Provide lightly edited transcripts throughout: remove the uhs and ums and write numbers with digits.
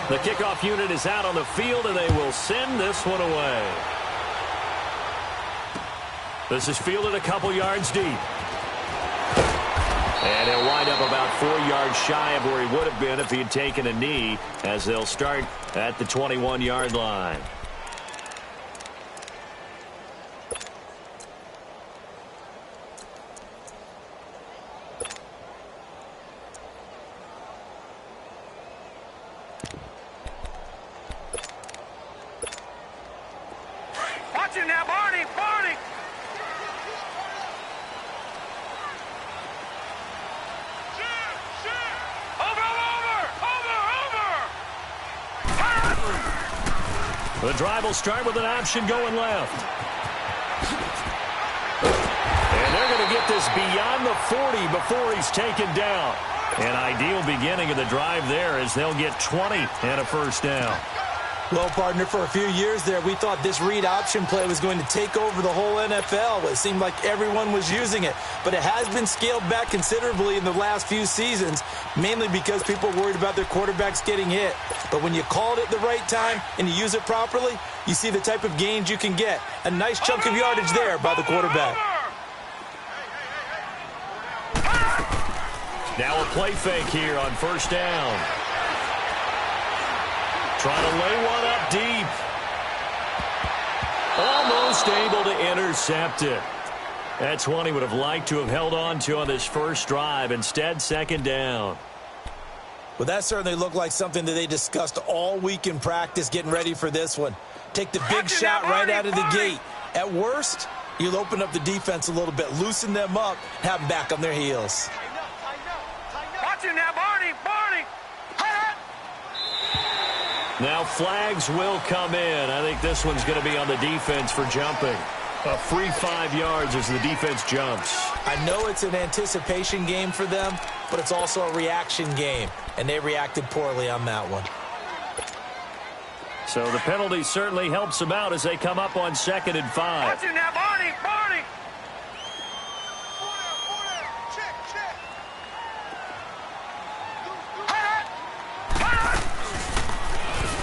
The kickoff unit is out on the field, and they will send this one away. This is fielded a couple yards deep. And he'll wind up about 4 yards shy of where he would have been if he had taken a knee, as they'll start at the 21-yard line. Watch it now, Barney! Barney! The drive will start with an option going left. And they're going to get this beyond the 40 before he's taken down. An ideal beginning of the drive there, as they'll get 20 and a first down. Well, partner, for a few years there, we thought this read option play was going to take over the whole NFL. It seemed like everyone was using it. But it has been scaled back considerably in the last few seasons, mainly because people are worried about their quarterbacks getting hit. But when you call it at the right time and you use it properly, you see the type of gains you can get. A nice chunk of yardage there by the quarterback. Now a play fake here on first down. Trying to lay one up deep. Almost able to intercept it. That's one he would have liked to have held on to on this first drive. Instead, second down. Well, that certainly looked like something that they discussed all week in practice getting ready for this one. Take the big shot right out of the gate. At worst, you'll open up the defense a little bit, loosen them up, have them back on their heels. Watch it now, Barney! Barney! Now flags will come in. I think this one's going to be on the defense for jumping. A free 5 yards as the defense jumps. I know it's an anticipation game for them, but it's also a reaction game, and they reacted poorly on that one. So the penalty certainly helps them out as they come up on 2nd and 5. Watch it now, Barney! Barney!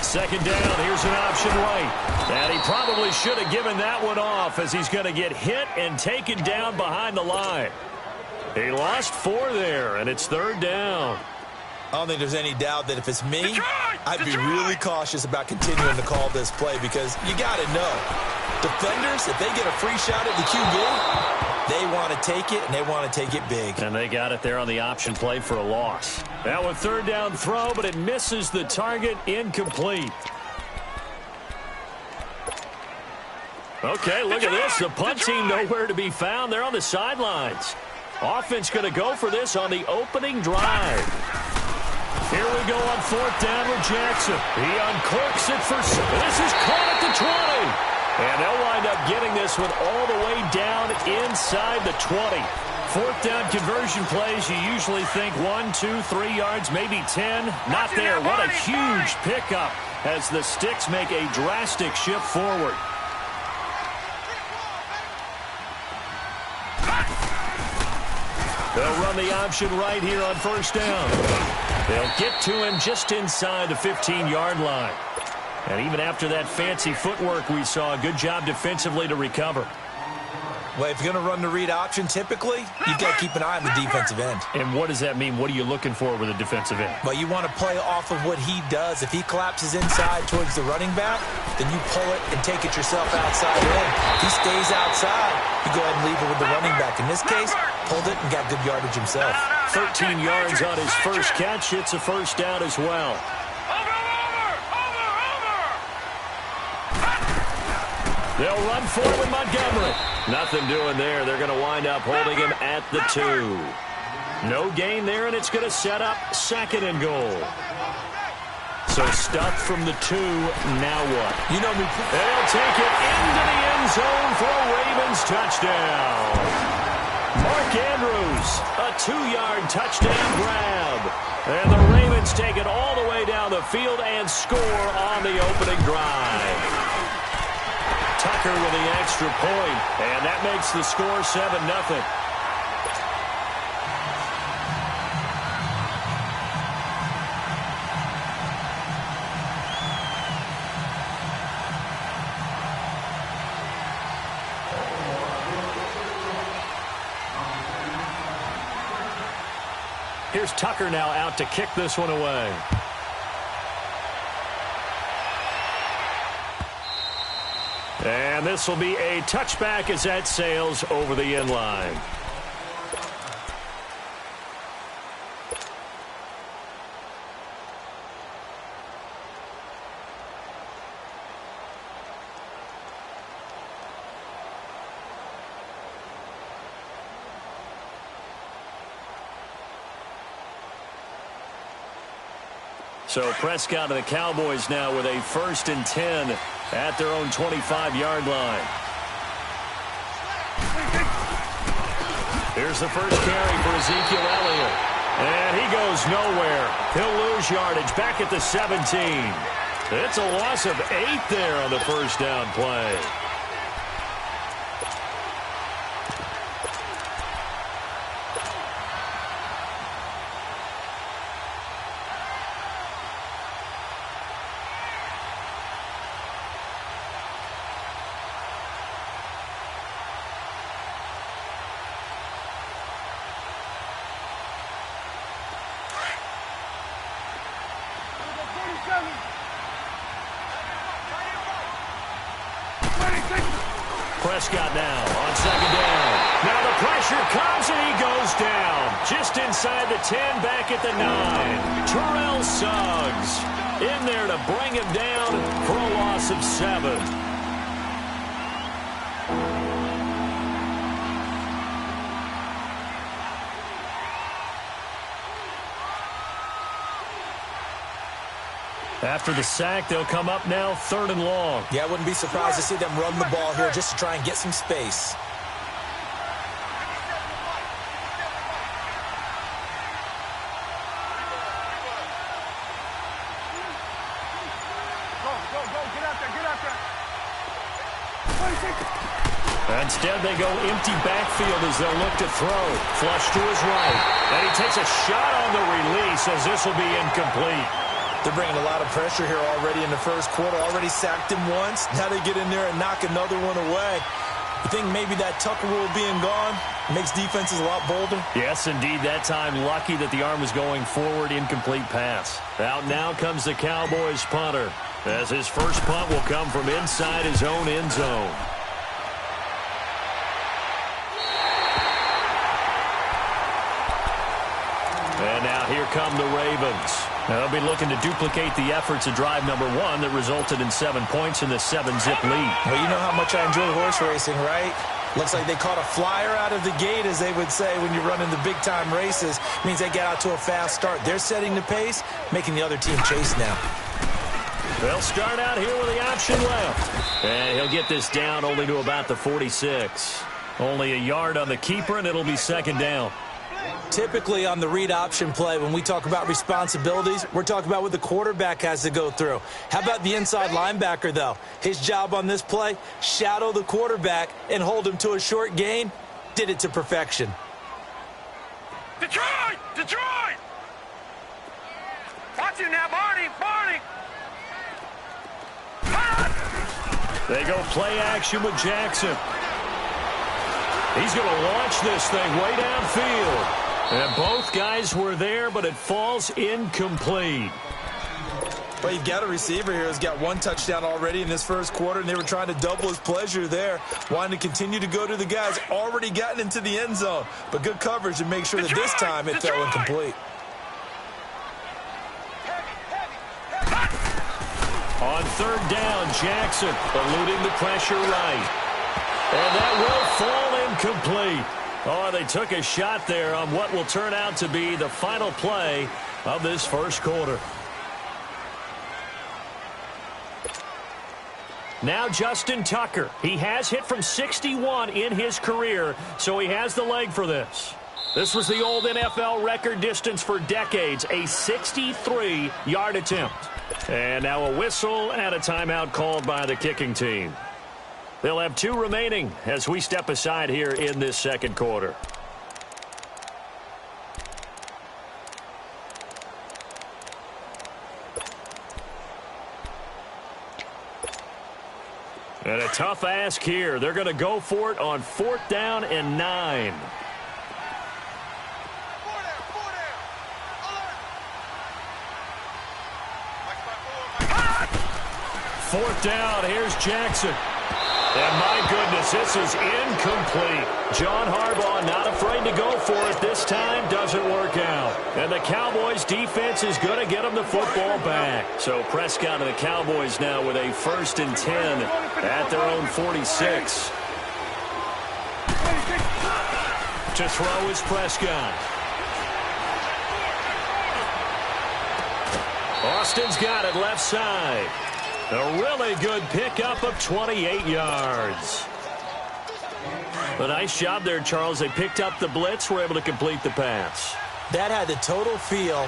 Second down, here's an option right. And he probably should have given that one off, as he's going to get hit and taken down behind the line. He lost 4 there, and it's 3rd down. I don't think there's any doubt that if it's me, I'd be really cautious about continuing to call this play, because you got to know, defenders, if they get a free shot at the QB, they want to take it, and they want to take it big. And they got it there on the option play for a loss. Now a 3rd down throw, but it misses the target, incomplete. Okay, look at this. The punt team nowhere to be found. They're on the sidelines. Offense going to go for this on the opening drive. Here we go on 4th down with Jackson. He uncorks it for... This is caught at the 20. And they'll wind up getting this one all the way down inside the 20. 4th down conversion plays, you usually think 1, 2, 3 yards, maybe 10. Not there. What a huge pickup as the Sticks make a drastic shift forward. They'll run the option right here on 1st down. They'll get to him just inside the 15-yard line. And even after that fancy footwork we saw, a good job defensively to recover. Well, if you're going to run the read option, typically, you've got to keep an eye on the defensive end. And what does that mean? What are you looking for with a defensive end? Well, you want to play off of what he does. If he collapses inside towards the running back, then you pull it and take it yourself outside in. If he stays outside, you go ahead and leave it with the running back. In this case, pulled it and got good yardage himself. 13 yards on his first catch. It's a first down as well. They'll run forward with Montgomery. Nothing doing there. They're going to wind up holding him at the 2. No gain there, and it's going to set up 2nd and goal. So stuffed from the 2. Now what? You know me. They'll take it into the end zone for a Ravens touchdown. Mark Andrews, a 2-yard touchdown grab. And the Ravens take it all the way down the field and score on the opening drive. Tucker with the extra point, and that makes the score 7-0. Here's Tucker now out to kick this one away. And this will be a touchback as that sails over the end line. So Prescott and the Cowboys now with a 1st and 10 at their own 25-yard line. Here's the first carry for Ezekiel Elliott. And he goes nowhere. He'll lose yardage back at the 17. It's a loss of 8 there on the first down play. Prescott now on 2nd down. Now the pressure comes and he goes down. Just inside the 10, back at the 9. Terrell Suggs in there to bring him down for a loss of 7. After the sack, they'll come up now 3rd and long. Yeah, I wouldn't be surprised to see them run the ball here just to try and get some space. Instead, they go empty backfield as they'll look to throw. Flush to his right. And he takes a shot on the release as this will be incomplete. They're bringing a lot of pressure here already in the first quarter. Already sacked him once. Now they get in there and knock another one away. You think maybe that Tucker rule being gone makes defenses a lot bolder? Yes, indeed. That time, lucky that the arm was going forward. Incomplete pass. Out now comes the Cowboys punter, as his first punt will come from inside his own end zone. And now here come the Ravens. They'll be looking to duplicate the efforts of drive number 1 that resulted in 7 points in the 7-zip lead. Well, you know how much I enjoy horse racing, right? Looks like they caught a flyer out of the gate, as they would say when you're running the big-time races. Means they get out to a fast start. They're setting the pace, making the other team chase now. They'll start out here with the option left. And he'll get this down only to about the 46. Only a yard on the keeper, and it'll be 2nd down. Typically on the read option play, when we talk about responsibilities, we're talking about what the quarterback has to go through. How about the inside linebacker, though? His job on this play, shadow the quarterback and hold him to a short gain. Did it to perfection. Detroit! Detroit! Watch you now, Barney! Barney! They go play action with Jackson. He's going to launch this thing way downfield. And both guys were there, but it falls incomplete. Well, you've got a receiver here who's got 1 touchdown already in this first quarter, and they were trying to double his pleasure there, wanting to continue to go to the guys already gotten into the end zone. But good coverage to make sure that this time it fell incomplete. On 3rd down, Jackson eluding the pressure right. And that will fall incomplete. Oh, they took a shot there on what will turn out to be the final play of this first quarter. Now Justin Tucker. He has hit from 61 in his career, so he has the leg for this. This was the old NFL record distance for decades, a 63-yard attempt. And now a whistle and a timeout called by the kicking team. They'll have 2 remaining as we step aside here in this second quarter. And a tough ask here. They're going to go for it on 4th down and 9. 4th down. Here's Jackson. And my goodness, this is incomplete. John Harbaugh not afraid to go for it this time. Doesn't work out. And the Cowboys defense is going to get them the football back. So Prescott and the Cowboys now with a 1st and 10 at their own 46. To throw is Prescott. Austin's got it left side. A really good pickup of 28 yards. A nice job there, Charles. They picked up the blitz, were able to complete the pass. That had the total feel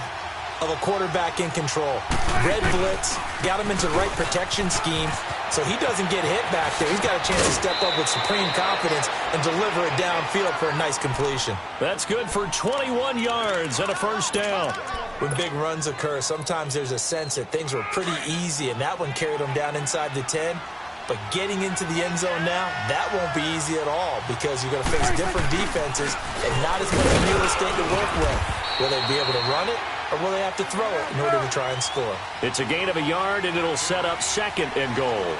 of a quarterback in control. Red blitz, got him into the right protection scheme, so he doesn't get hit back there. He's got a chance to step up with supreme confidence and deliver it downfield for a nice completion. That's good for 21 yards and a 1st down. When big runs occur, sometimes there's a sense that things were pretty easy, and that one carried them down inside the 10. But getting into the end zone now, that won't be easy at all because you're going to face different defenses and not as much real estate to work with. Will they be able to run it, or will they have to throw it in order to try and score? It's a gain of a yard, and it'll set up 2nd and goal.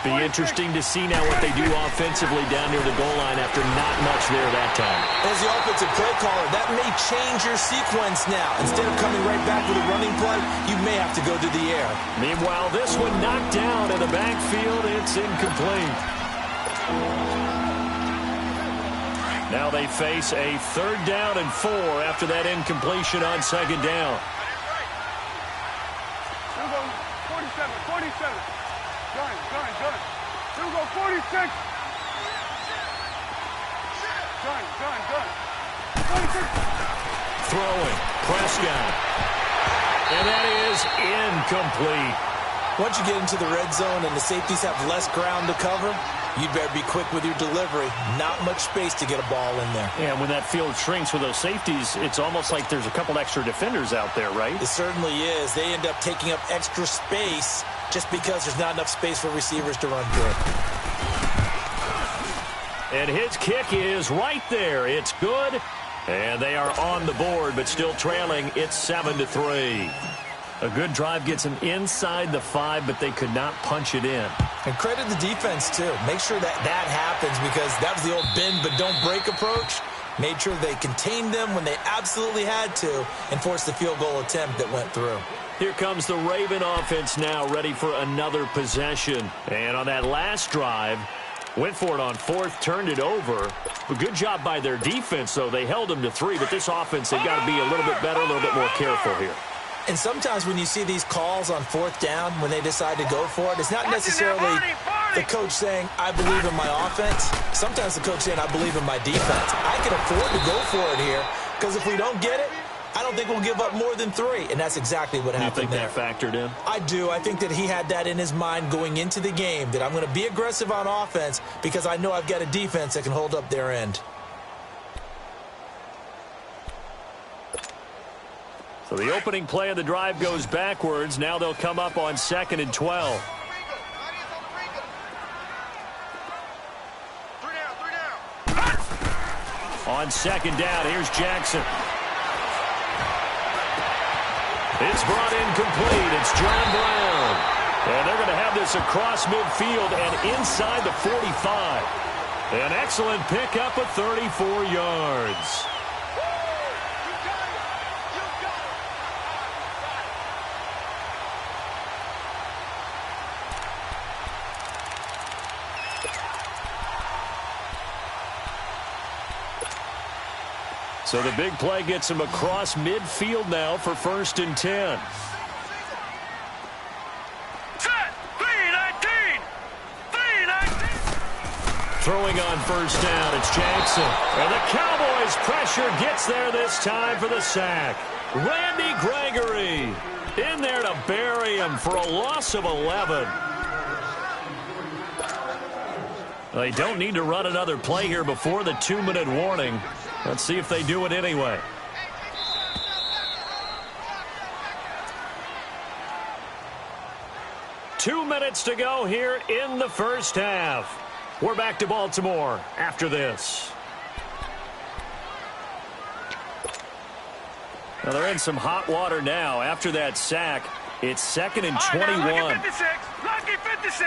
Be interesting to see now what they do offensively down near the goal line after not much there that time. As the offensive play caller, that may change your sequence now. Instead of coming right back with a running play, you may have to go to the air. Meanwhile, this one knocked down in the backfield. It's incomplete. Now they face a 3rd down and 4 after that incompletion on 2nd down. 47. Gun. 46. Gun. 26. Throwing. Prescott. And that is incomplete. Once you get into the red zone and the safeties have less ground to cover, you'd better be quick with your delivery. Not much space to get a ball in there. Yeah, when that field shrinks with those safeties, it's almost like there's a couple extra defenders out there, right? It certainly is. They end up taking up extra space just because there's not enough space for receivers to run through. And his kick is right there. It's good. And they are on the board, but still trailing. It's 7-3. A good drive gets them inside the 5, but they could not punch it in. And credit the defense, too. Make sure that happens because that was the old bend but don't break approach. Made sure they contained them when they absolutely had to and forced the field goal attempt that went through. Here comes the Raven offense now, ready for another possession. And on that last drive, went for it on 4th, turned it over. A good job by their defense, though. They held them to 3, but this offense, they've got to be a little bit better, a little bit more careful here. And sometimes when you see these calls on 4th down, when they decide to go for it, it's not necessarily the coach saying, I believe in my offense. Sometimes the coach saying, I believe in my defense. I can afford to go for it here because if we don't get it, I don't think we'll give up more than 3, and that's exactly what happened there. You think that factored in? I do. I think that he had that in his mind going into the game, that I'm going to be aggressive on offense because I know I've got a defense that can hold up their end. So the opening play of the drive goes backwards. Now they'll come up on 2nd and 12. On 2nd down, here's Jackson. It's brought in complete. It's John Brown. And they're going to have this across midfield and inside the 45. An excellent pickup of 34 yards. So the big play gets him across midfield now for 1st and 10. Set! 3-19! Throwing on 1st down, it's Jackson. And the Cowboys' pressure gets there this time for the sack. Randy Gregory in there to bury him for a loss of 11. They don't need to run another play here before the 2-minute warning. Let's see if they do it anyway. Two minutes to go here in the first half. We're back to Baltimore after this. Now they're in some hot water now after that sack. It's 2nd and All right, 21. now, lucky 56. Lucky 56.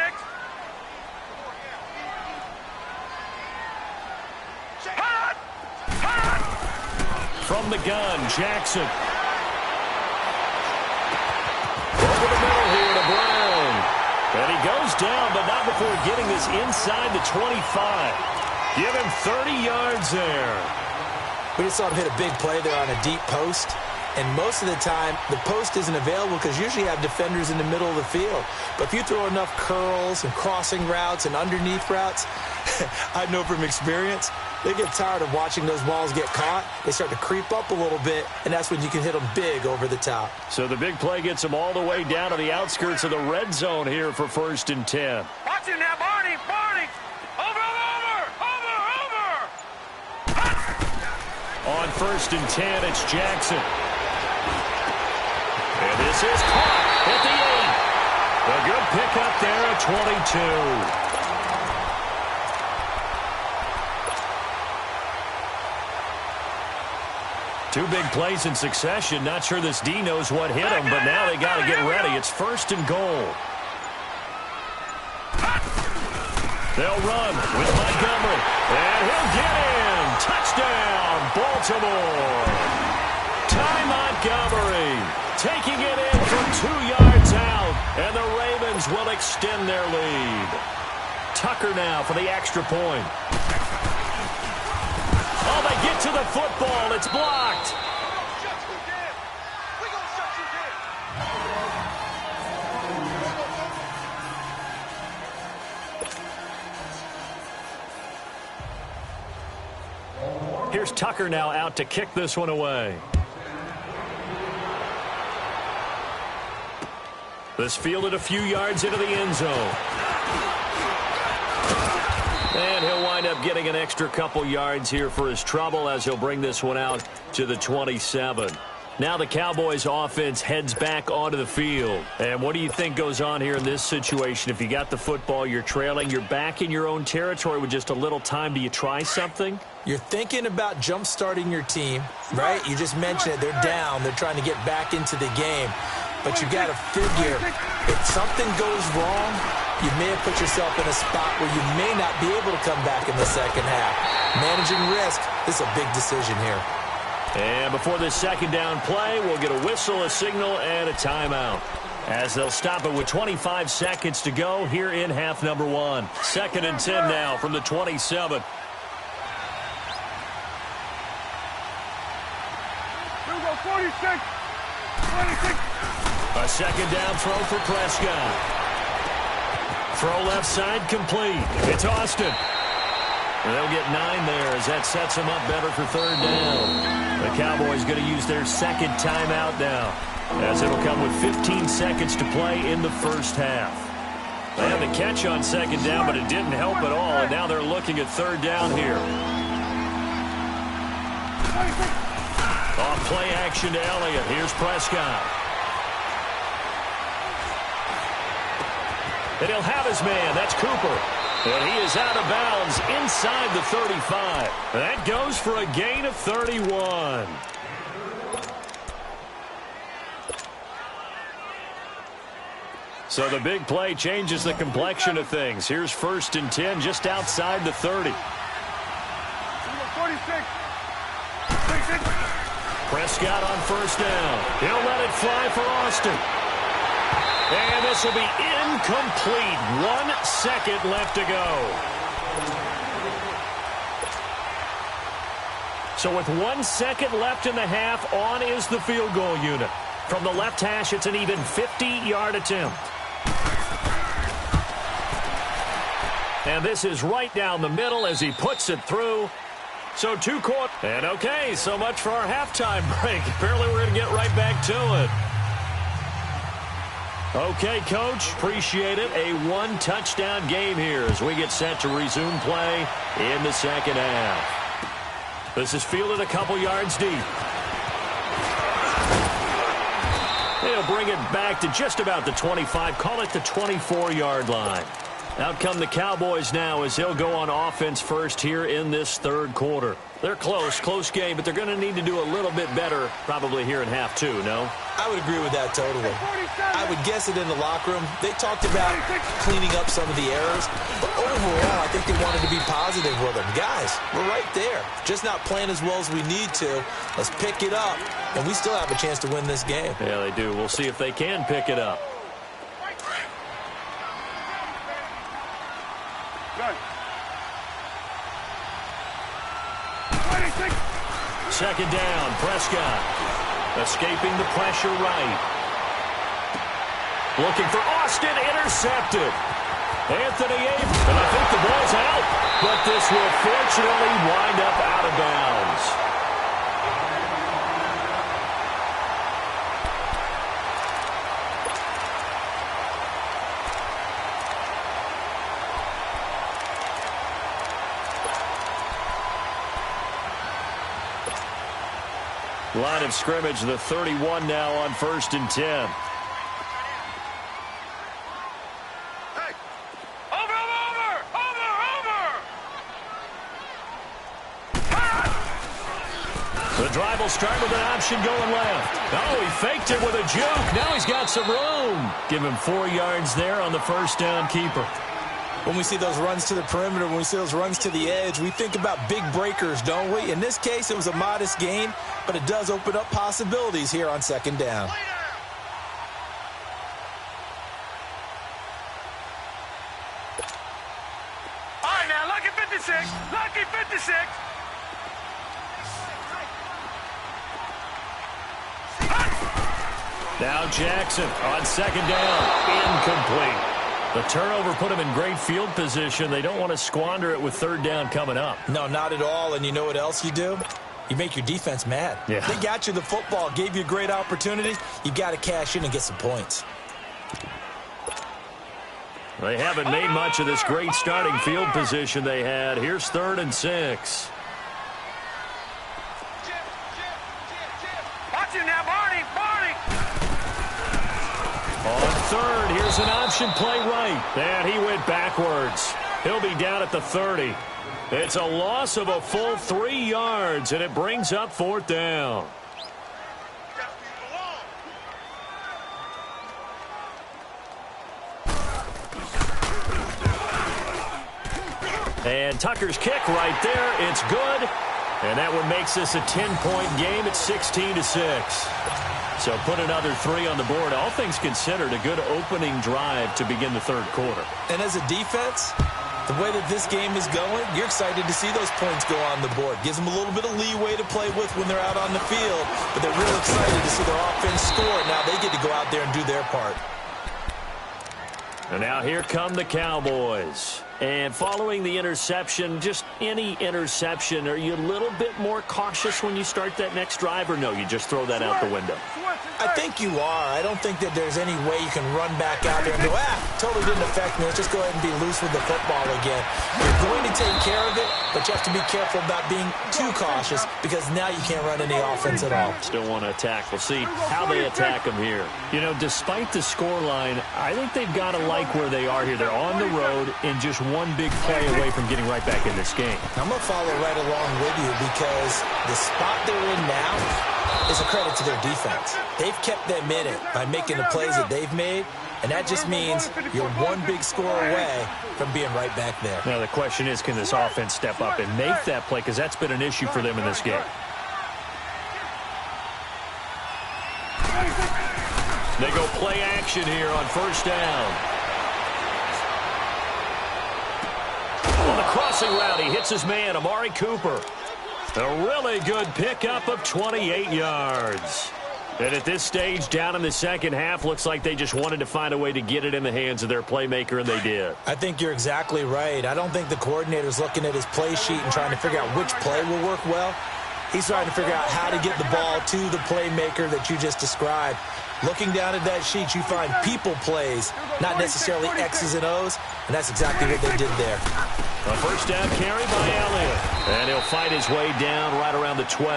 Hot! Hot! From the gun, Jackson. Over the middle here to Brown. And he goes down, but not before getting this inside the 25. Give him 30 yards there. We just saw him hit a big play there on a deep post. And most of the time, the post isn't available because usually you have defenders in the middle of the field. But if you throw enough curls and crossing routes and underneath routes, I know from experience, they get tired of watching those balls get caught. They start to creep up a little bit, and that's when you can hit them big over the top. So the big play gets them all the way down to the outskirts of the red zone here for 1st and 10. Watch it now, Barney. Barney. Over. On 1st and 10, it's Jackson. And this is caught at the 8. A good pickup there at 22. 2 big plays in succession. Not sure this D knows what hit him, but now they got to get ready. It's 1st and goal. They'll run with Montgomery. And he'll get in. Touchdown, Baltimore. Ty Montgomery taking it in from 2 yards out. And the Ravens will extend their lead. Tucker now for the extra point. Oh, they get to the football. It's blocked. Here's Tucker now out to kick this one away. This fielded a few yards into the end zone. And he'll wind up getting an extra couple yards here for his trouble as he'll bring this one out to the 27. Now the Cowboys offense heads back onto the field. And what do you think goes on here in this situation? If you got the football, you're trailing, you're back in your own territory with just a little time. Do you try something? You're thinking about jump-starting your team, right? You just mentioned it. They're down. They're trying to get back into the game. But you got to figure, if something goes wrong, you may have put yourself in a spot where you may not be able to come back in the second half. Managing risk, this is a big decision here. And before this second down play, we'll get a whistle, a signal, and a timeout. As they'll stop it with 25 seconds to go here in half number 1. 2nd and 10 now from the 27. Here we go, 46. 26. A second down throw for Prescott. Throw left side complete. It's Austin. And they'll get 9 there as that sets them up better for 3rd down. The Cowboys going to use their second timeout now, as it'll come with 15 seconds to play in the first half. They had the catch on second down, but it didn't help at all, and now they're looking at 3rd down here. Off play action to Elliott. Here's Prescott. And he'll have his man. That's Cooper. And he is out of bounds inside the 35. That goes for a gain of 31. So the big play changes the complexion of things. Here's 1st and 10 just outside the 30. 46. Prescott on 1st down. He'll let it fly for Austin. And this will be incomplete. 1 second left to go. So with 1 second left in the half, on is the field goal unit. From the left hash, it's an even 50-yard attempt. And this is right down the middle as he puts it through. So 2 quarters. And okay, so much for our halftime break. Apparently we're going to get right back to it. Okay, Coach, appreciate it. A 1-touchdown game here as we get set to resume play in the second half. This is fielded a couple yards deep. They'll bring it back to just about the 25, call it the 24-yard line. Out come the Cowboys now as they'll go on offense first here in this third quarter. They're close game, but they're going to need to do a little bit better probably here in half two, no? I would agree with that totally. I would guess it in the locker room. They talked about cleaning up some of the errors, but overall, I think they wanted to be positive with them. Guys, we're right there. Just not playing as well as we need to. Let's pick it up, and we still have a chance to win this game. Yeah, they do. We'll see if they can pick it up. Second down, Prescott. Escaping the pressure right. Looking for Austin, intercepted. Anthony Abrams, and I think the ball's out, but this will fortunately wind up out of bounds. Line of scrimmage, the 31 now on 1st and 10. Hey! Over! The drive will start with an option going left. Oh, he faked it with a juke. Now he's got some room. Give him 4 yards there on the first down keeper. When we see those runs to the perimeter, when we see those runs to the edge, we think about big breakers, don't we? In this case, it was a modest gain, but it does open up possibilities here on second down. All right, now, lucky 56. Lucky 56. Now Jackson on second down. Incomplete. The turnover put them in great field position. They don't want to squander it with third down coming up. No, not at all. And you know what else you do? You make your defense mad. Yeah. They got you the football, gave you a great opportunity. You got to cash in and get some points. They haven't made much of this great starting field position they had. Here's 3rd and 6. Watch him now, Barney. On 3rd, here's an option play right. And he went backwards. He'll be down at the 30. It's a loss of a full 3 yards, and it brings up 4th down. And Tucker's kick right there. It's good. And that one makes this a 10-point game at 16-6. So put another 3 on the board. All things considered, a good opening drive to begin the third quarter. And as a defense, the way that this game is going, you're excited to see those points go on the board. Gives them a little bit of leeway to play with when they're out on the field, but they're real excited to see their offense score. Now they get to go out there and do their part. And now here come the Cowboys. And following the interception, just any interception, are you a little bit more cautious when you start that next drive, or no, you just throw that out the window? I think you are. I don't think that there's any way you can run back out there and go, totally didn't affect me. Let's just go ahead and be loose with the football again. You're going to take care of it, but you have to be careful about being too cautious because now you can't run any offense at all. Still want to attack. We'll see how they attack them here. You know, despite the scoreline, I think they've got to like where they are here. They're on the road and just one big play away from getting right back in this game. I'm going to follow right along with you because the spot they're in now is a credit to their defense. They've kept them in it by making the plays that they've made, and that just means you're one big score away from being right back there. Now the question is, can this offense step up and make that play, because that's been an issue for them in this game. They go play action here on first down. On the crossing route, he hits his man, Amari Cooper. A really good pickup of 28 yards. And at this stage, down in the second half, looks like they just wanted to find a way to get it in the hands of their playmaker, and they did. I think you're exactly right. I don't think the coordinator's looking at his play sheet and trying to figure out which play will work well. He's trying to figure out how to get the ball to the playmaker that you just described. Looking down at that sheet, you find people plays, not necessarily X's and O's, and that's exactly what they did there. A first down carry by Elliott. And he'll fight his way down right around the 12.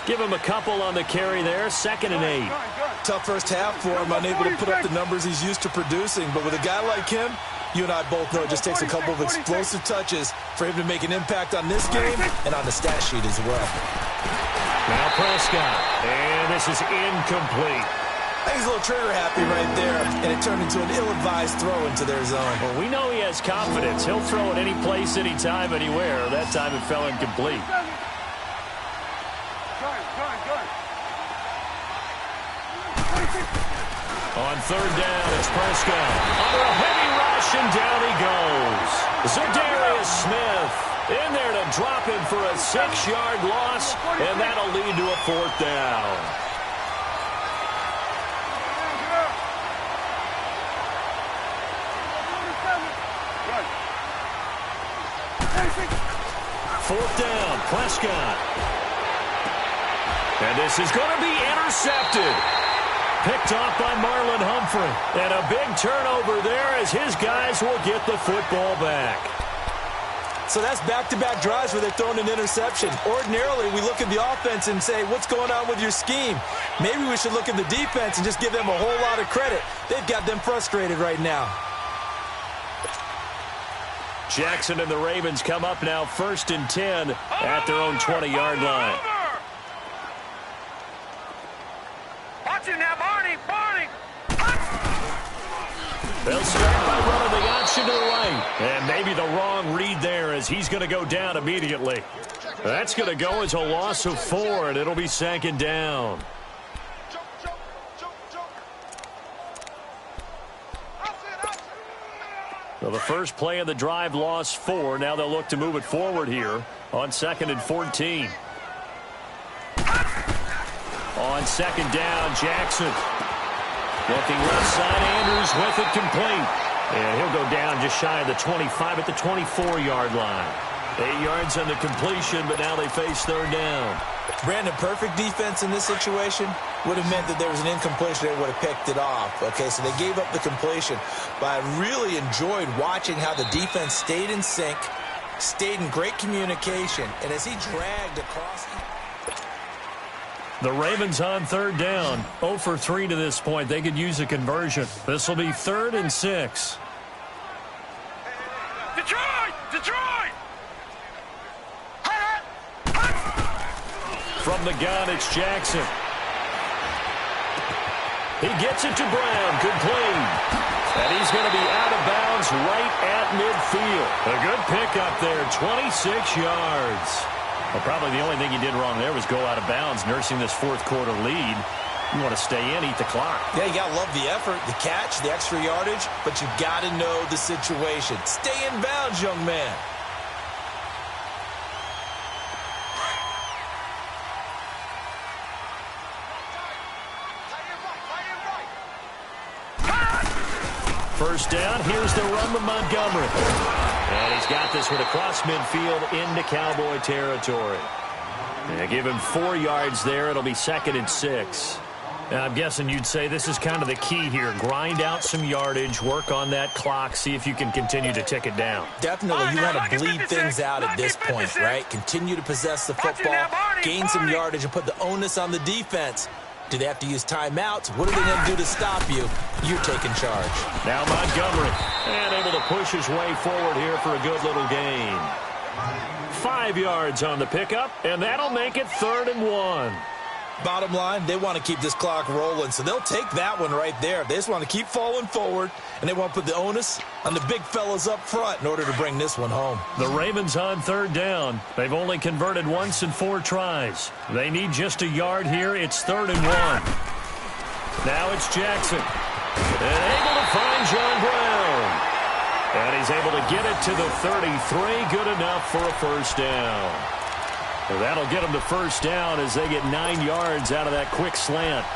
Give him a couple on the carry there. 2nd and 8. Tough first half for him, unable to put up the numbers he's used to producing. But with a guy like him, you and I both know it just takes a couple of explosive touches for him to make an impact on this game and on the stat sheet as well. Now Prescott, and this is incomplete. I think he's a little trigger happy right there, and it turned into an ill-advised throw into their zone. Well, we know he has confidence. He'll throw it any place, anytime, anywhere. That time it fell incomplete. On 3rd down, it's Prescott. Under a heavy rush, and down he goes. Za'Darius Smith in there to drop him for a 6-yard loss, and that'll lead to a 4th down. Fourth down, Prescott. And this is going to be intercepted. Picked off by Marlon Humphrey. And a big turnover there as his guys will get the football back. So that's back-to-back drives where they've thrown an interception. Ordinarily, we look at the offense and say, what's going on with your scheme? Maybe we should look at the defense and just give them a whole lot of credit. They've got them frustrated right now. Jackson and the Ravens come up now 1st and 10 at their own 20-yard line. Watch it now, Barney. They'll start by running the option to the right. And maybe the wrong read there as he's going to go down immediately. That's going to go as a loss of 4, and it'll be 2nd down. Well, the first play of the drive lost 4. Now they'll look to move it forward here on 2nd and 14. On 2nd down, Jackson. Looking left side, Andrews with it complete. And he'll go down just shy of the 25 at the 24-yard line. 8 yards on the completion, but now they face 3rd down. Brandon, perfect defense in this situation would have meant that there was an incompletion. They would have picked it off. Okay, so they gave up the completion. But I really enjoyed watching how the defense stayed in sync, stayed in great communication, and as he dragged across... The Ravens on 3rd down. 0 for 3 to this point. They could use a conversion. This will be 3rd and 6. Detroit! From the gun, it's Jackson. He gets it to Brown. Complete. And he's going to be out of bounds right at midfield. A good pickup there. 26 yards. Well, probably the only thing he did wrong there was go out of bounds, nursing this 4th quarter lead. You want to stay in, eat the clock. Yeah, you got to love the effort, the catch, the extra yardage, but you got to know the situation. Stay in bounds, young man. First down, here's the run to Montgomery. And he's got this one across midfield into Cowboy territory. And give him 4 yards there. It'll be 2nd and 6. Now, I'm guessing you'd say this is kind of the key here. Grind out some yardage, work on that clock, see if you can continue to tick it down. Definitely, you want to bleed things out at this point, right? Continue to possess the football, gain some yardage, and put the onus on the defense. Do they have to use timeouts? What are they going to do to stop you? You're taking charge. Now Montgomery, and able to push his way forward here for a good little gain. 5 yards on the pickup, and that'll make it 3rd and 1. Bottom line, they want to keep this clock rolling, so they'll take that one right there. They just want to keep falling forward, and they want to put the onus on the big fellas up front in order to bring this one home. The Ravens on 3rd down. They've only converted once in 4 tries. They need just a yard here. It's 3rd and 1. Now it's Jackson. And able to find John Brown. And he's able to get it to the 33. Good enough for a first down. Well, that'll get them to first down as they get 9 yards out of that quick slant.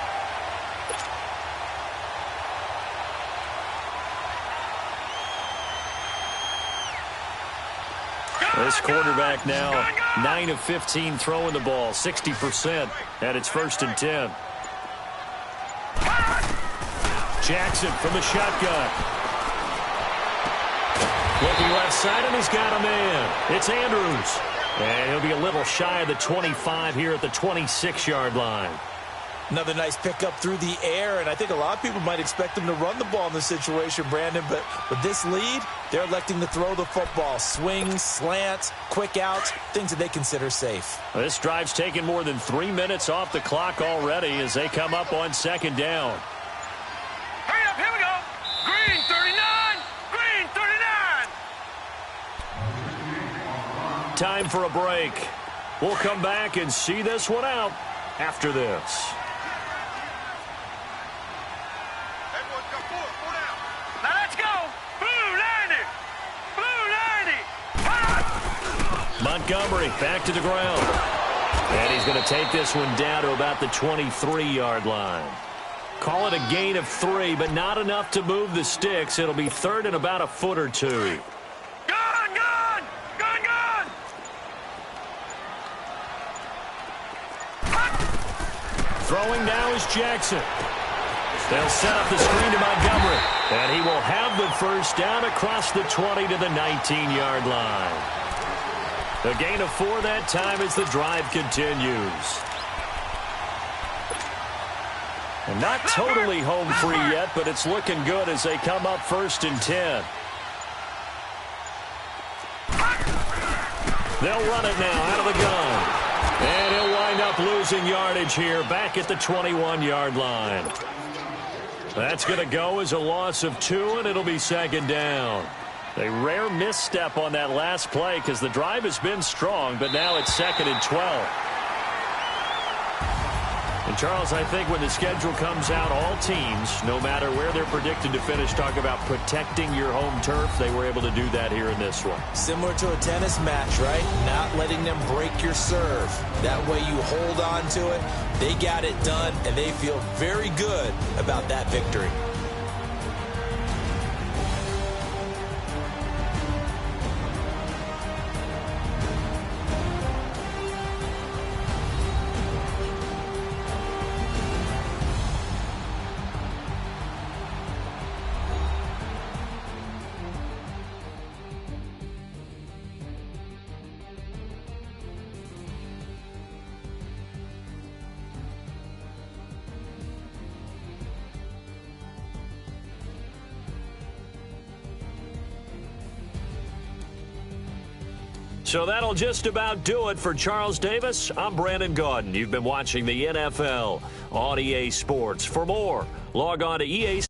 This quarterback now 9 of 15 throwing the ball, 60%, and it's 1st and 10. Jackson from the shotgun. Looking left side, and he's got a man. It's Andrews. And he'll be a little shy of the 25 here at the 26-yard line. Another nice pickup through the air, and I think a lot of people might expect him to run the ball in this situation, Brandon, but with this lead, they're electing to throw the football. Swings, slants, quick outs, things that they consider safe. This drive's taken more than 3 minutes off the clock already as they come up on second down. Hurry up, here we go. Green 39, green 39. Time for a break. We'll come back and see this one out after this. Now let's go. Blue 90, blue 90. Montgomery back to the ground. And he's going to take this one down to about the 23-yard line. Call it a gain of 3, but not enough to move the sticks. It'll be third and about a foot or two. Gun, gun, gun, gun. Throwing now is Jackson. They'll set up the screen to Montgomery. And he will have the first down across the 20 to the 19-yard line. A gain of 4 that time as the drive continues. And not totally home free yet, but it's looking good as they come up first and 10. They'll run it now out of the gun. And he'll wind up losing yardage here back at the 21-yard line. That's going to go as a loss of 2, and it'll be second down. A rare misstep on that last play because the drive has been strong, but now it's second and 12. And, Charles, I think when the schedule comes out, all teams, no matter where they're predicted to finish, talk about protecting your home turf. They were able to do that here in this one. Similar to a tennis match, right? Not letting them break your serve. That way you hold on to it. They got it done, and they feel very good about that victory. So that'll just about do it for Charles Davis. I'm Brandon Gaudin. You've been watching the NFL on EA Sports. For more, log on to EA